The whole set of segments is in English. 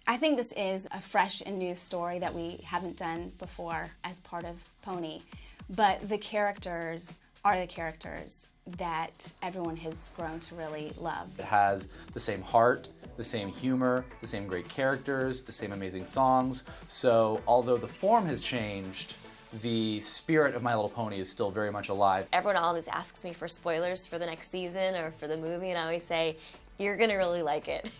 I think this is a fresh and new story that we haven't done before as part of Pony, but the characters are the characters that everyone has grown to really love. It has the same heart, the same humor, the same great characters, the same amazing songs. So although the form has changed, the spirit of My Little Pony is still very much alive. Everyone always asks me for spoilers for the next season or for the movie, and I always say, you're gonna really like it.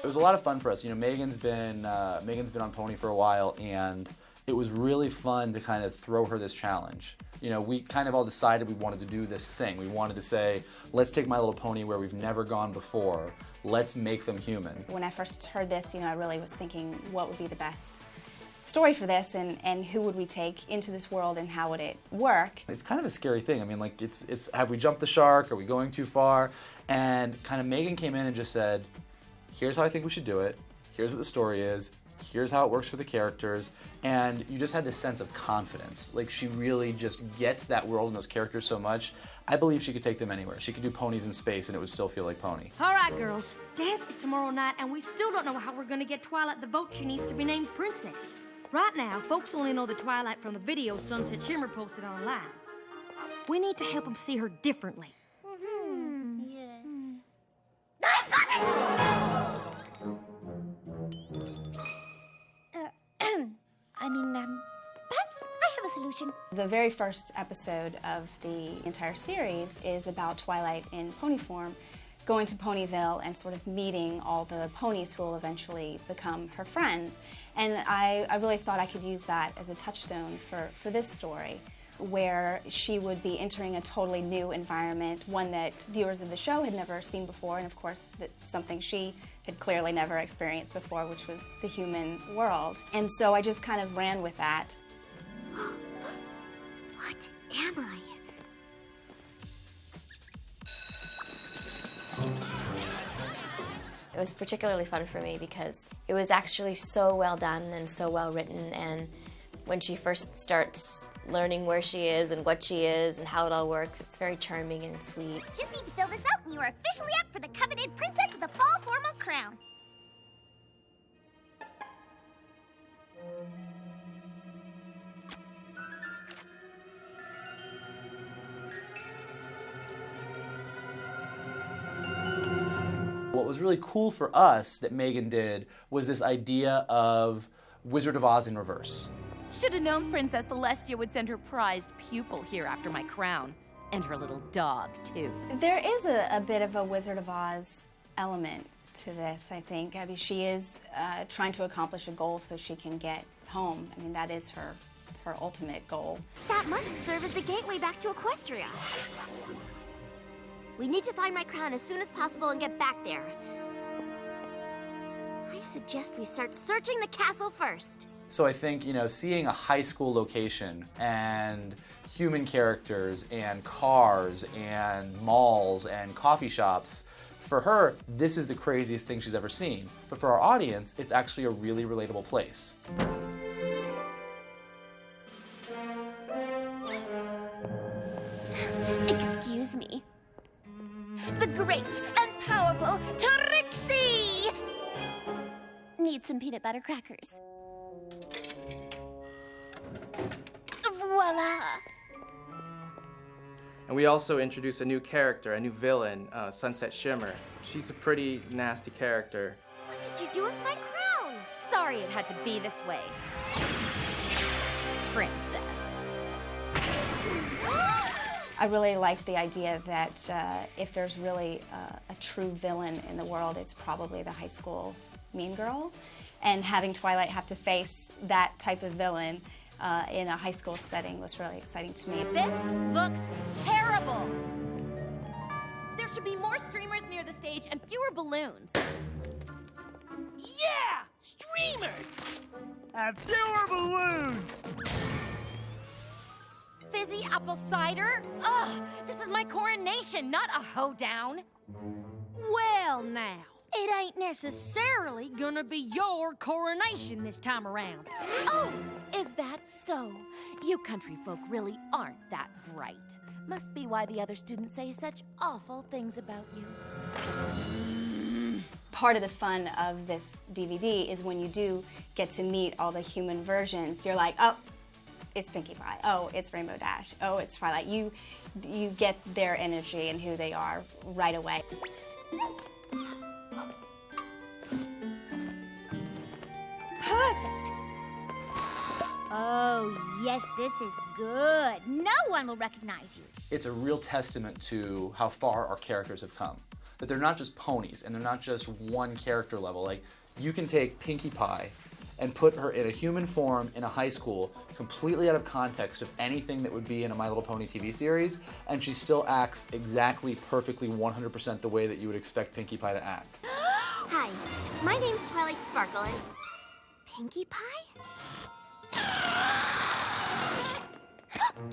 It was a lot of fun for us. You know, Megan's been on Pony for a while, and it was really fun to kind of throw her this challenge. You know, we kind of all decided we wanted to do this thing. We wanted to say, let's take My Little Pony where we've never gone before. Let's make them human. When I first heard this, you know, I really was thinking, what would be the best story for this, and who would we take into this world, and how would it work? It's kind of a scary thing. I mean, like, it's have we jumped the shark? Are we going too far? And kind of Megan came in and just said, here's how I think we should do it. Here's what the story is. Here's how it works for the characters. And you just had this sense of confidence. Like, she really just gets that world and those characters so much. I believe she could take them anywhere. She could do ponies in space and it would still feel like Pony. All right, girls. Dance is tomorrow night, and we still don't know how we're gonna get Twilight the vote she needs to be named princess. Right now, folks only know the Twilight from the video Sunset Shimmer posted online. We need to help them see her differently. Yes. I've got it! Perhaps I have a solution. The very first episode of the entire series is about Twilight in pony form going to Ponyville and sort of meeting all the ponies who will eventually become her friends. And I really thought I could use that as a touchstone for this story, where she would be entering a totally new environment, one that viewers of the show had never seen before, and of course that's something she had clearly never experienced before, which was the human world. And so I just kind of ran with that. What am I? It was particularly fun for me because it was actually so well done and so well written, and when she first starts learning where she is and what she is and how it all works, it's very charming and sweet. Just need to fill this out and you are officially up for the coveted Princess of the Fall formal crown. What was really cool for us that Megan did was this idea of Wizard of Oz in reverse. Should have known Princess Celestia would send her prized pupil here after my crown. And her little dog, too. There is a bit of a Wizard of Oz element to this, I think. I mean, she is trying to accomplish a goal so she can get home. I mean, that is her ultimate goal. That must serve as the gateway back to Equestria. We need to find my crown as soon as possible and get back there. I suggest we start searching the castle first. So I think, you know, seeing a high school location and human characters and cars and malls and coffee shops, for her, this is the craziest thing she's ever seen. But for our audience, it's actually a really relatable place. Excuse me. The great and powerful Trixie! Need some peanut butter crackers. Voila! And we also introduced a new character, a new villain, Sunset Shimmer. She's a pretty nasty character. What did you do with my crown? Sorry it had to be this way. Princess. I really liked the idea that if there's really a true villain in the world, it's probably the high school mean girl. And having Twilight have to face that type of villain in a high school setting was really exciting to me. This looks terrible. There should be more streamers near the stage and fewer balloons. Yeah! Streamers! And fewer balloons! Fizzy apple cider? Ugh, this is my coronation, not a hoedown. Well, now, it ain't necessarily gonna be your coronation this time around. Oh, Is that so? You country folk really aren't that bright. Must be why the other students say such awful things about you. Part of the fun of this DVD is when you do get to meet all the human versions, you're like, oh, it's Pinkie Pie. Oh, it's Rainbow Dash. Oh, it's Twilight. You get their energy and who they are right away. Perfect. Oh, yes, this is good. No one will recognize you. It's a real testament to how far our characters have come. That they're not just ponies and they're not just one character level. Like, you can take Pinkie Pie and put her in a human form in a high school, completely out of context of anything that would be in a My Little Pony TV series, and she still acts exactly, perfectly, 100% the way that you would expect Pinkie Pie to act. Hi, my name's Twilight Sparkle and... Pinkie Pie?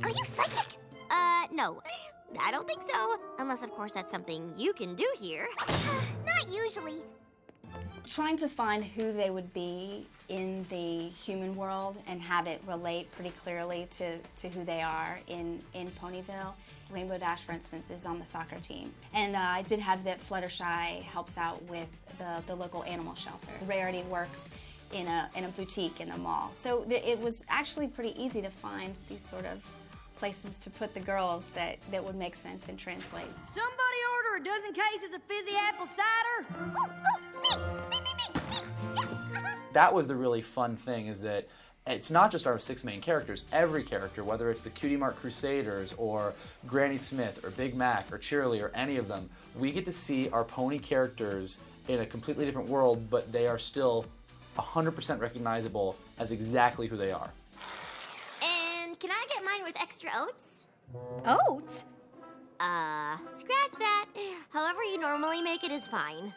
Are you psychic? No. I don't think so. Unless, of course, that's something you can do here. Not usually. Trying to find who they would be in the human world and have it relate pretty clearly to who they are in Ponyville. Rainbow Dash, for instance, is on the soccer team. And I did have that Fluttershy helps out with the local animal shelter. Rarity works in a boutique in the mall. So it was actually pretty easy to find these sort of places to put the girls that would make sense and translate. Somebody order a dozen cases of fizzy apple cider. That was the really fun thing, is that it's not just our 6 main characters. Every character, whether it's the Cutie Mark Crusaders or Granny Smith or Big Mac or Cheerilee or any of them, we get to see our pony characters in a completely different world, but they are still 100% recognizable as exactly who they are. And can I get mine with extra oats? Oats? Scratch that. However you normally make it is fine.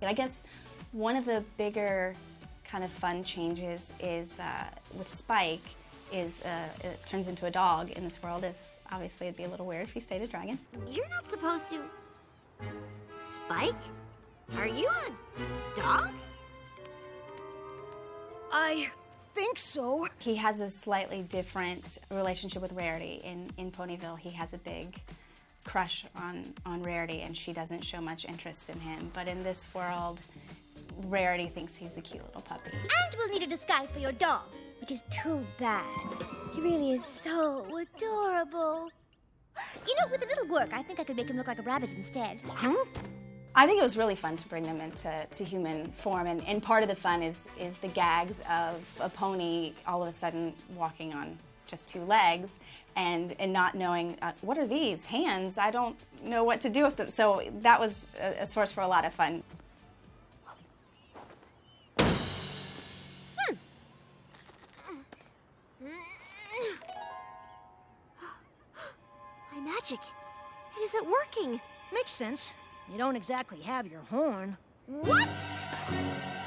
I guess one of the bigger kind of fun changes is with Spike is it turns into a dog in this world. Obviously it'd be a little weird if he stayed a dragon. You're not supposed to... Spike? Are you a dog? I think so. He has a slightly different relationship with Rarity. In Ponyville, he has a big crush on Rarity, and she doesn't show much interest in him. But in this world, Rarity thinks he's a cute little puppy. And we'll need a disguise for your dog, which is too bad. He really is so adorable. You know, with a little work, I think I could make him look like a rabbit instead. I think it was really fun to bring them into human form, and part of the fun is the gags of a pony all of a sudden walking on just 2 legs and not knowing, what are these, hands? I don't know what to do with them. So that was a source for a lot of fun. My magic, it isn't working. Makes sense. You don't exactly have your horn. What?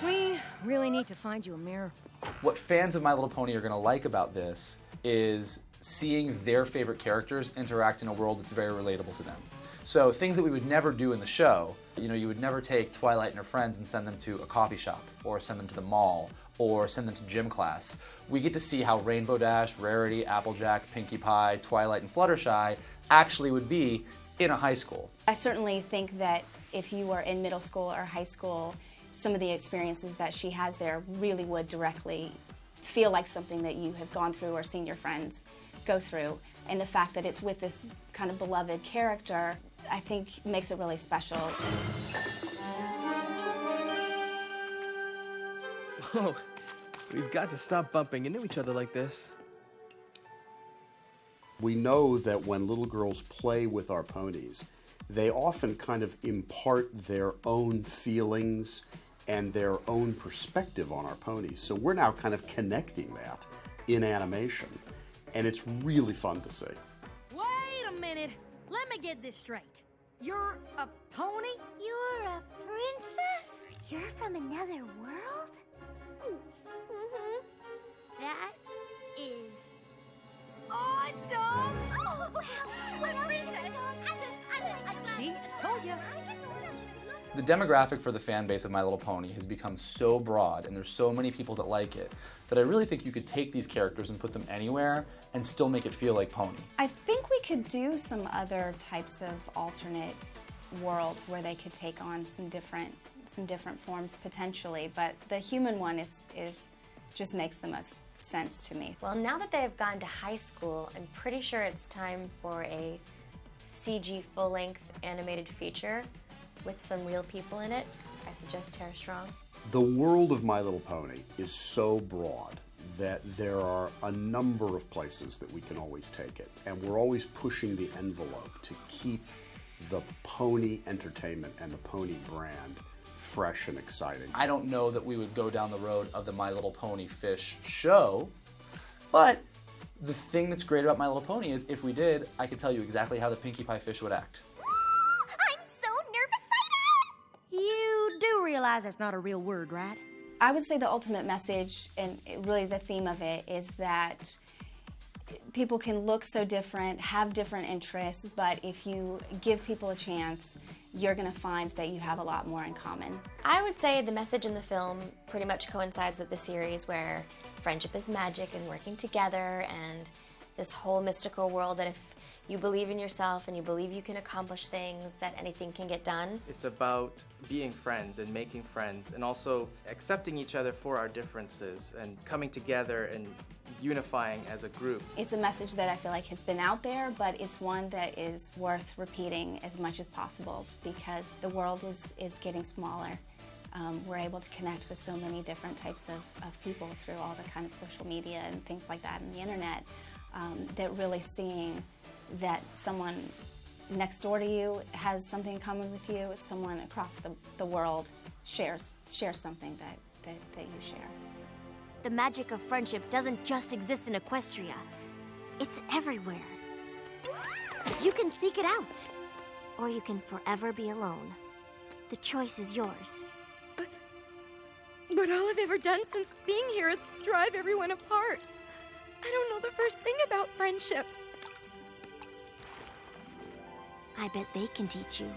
We really need to find you a mirror. What fans of My Little Pony are going to like about this is seeing their favorite characters interact in a world that's very relatable to them. So things that we would never do in the show, you would never take Twilight and her friends and send them to a coffee shop, or send them to the mall, or send them to gym class. We get to see how Rainbow Dash, Rarity, Applejack, Pinkie Pie, Twilight, and Fluttershy actually would be in a high school. I certainly think that if you were in middle school or high school, some of the experiences that she has there really would directly feel like something that you have gone through or seen your friends go through. And the fact that it's with this kind of beloved character, I think makes it really special. Oh, we've got to stop bumping into each other like this. We know that when little girls play with our ponies, they often kind of impart their own feelings and their own perspective on our ponies. So we're now kind of connecting that in animation, and it's really fun to see. Wait a minute. Let me get this straight. You're a pony? You're a princess? You're from another world? That is awesome! Oh, wow! What else? See? Told ya. The demographic for the fan base of My Little Pony has become so broad, and there's so many people that like it, that I really think you could take these characters and put them anywhere and still make it feel like Pony. I think we could do some other types of alternate worlds where they could take on some different forms potentially, but the human one is just makes the most sense to me. Well, now that they've gone to high school, I'm pretty sure it's time for a CG full-length animated feature with some real people in it. I suggest Tara Strong. The world of My Little Pony is so broad that there are a number of places that we can always take it, and we're always pushing the envelope to keep the pony entertainment and the pony brand fresh and exciting. I don't know that we would go down the road of the My Little Pony fish show, but the thing that's great about My Little Pony is if we did, I could tell you exactly how the Pinkie Pie fish would act. I'm so nervous. You do realize that's not a real word, right? I would say the ultimate message, and really the theme of it, is that people can look so different, have different interests, but if you give people a chance, you're going to find that you have a lot more in common. I would say the message in the film pretty much coincides with the series, where friendship is magic and working together, and this whole mystical world that if you believe in yourself and you believe you can accomplish things, that anything can get done. It's about being friends and making friends, and also accepting each other for our differences and coming together and unifying as a group. It's a message that I feel like has been out there, but it's one that is worth repeating as much as possible because the world is getting smaller. We're able to connect with so many different types of people through all the kind of social media and things like that and the internet, that really seeing that someone next door to you has something in common with you, someone across the world shares something that you share. The magic of friendship doesn't just exist in Equestria. It's everywhere. You can seek it out, or you can forever be alone. The choice is yours. But all I've ever done since being here is drive everyone apart. I don't know the first thing about friendship. I bet they can teach you.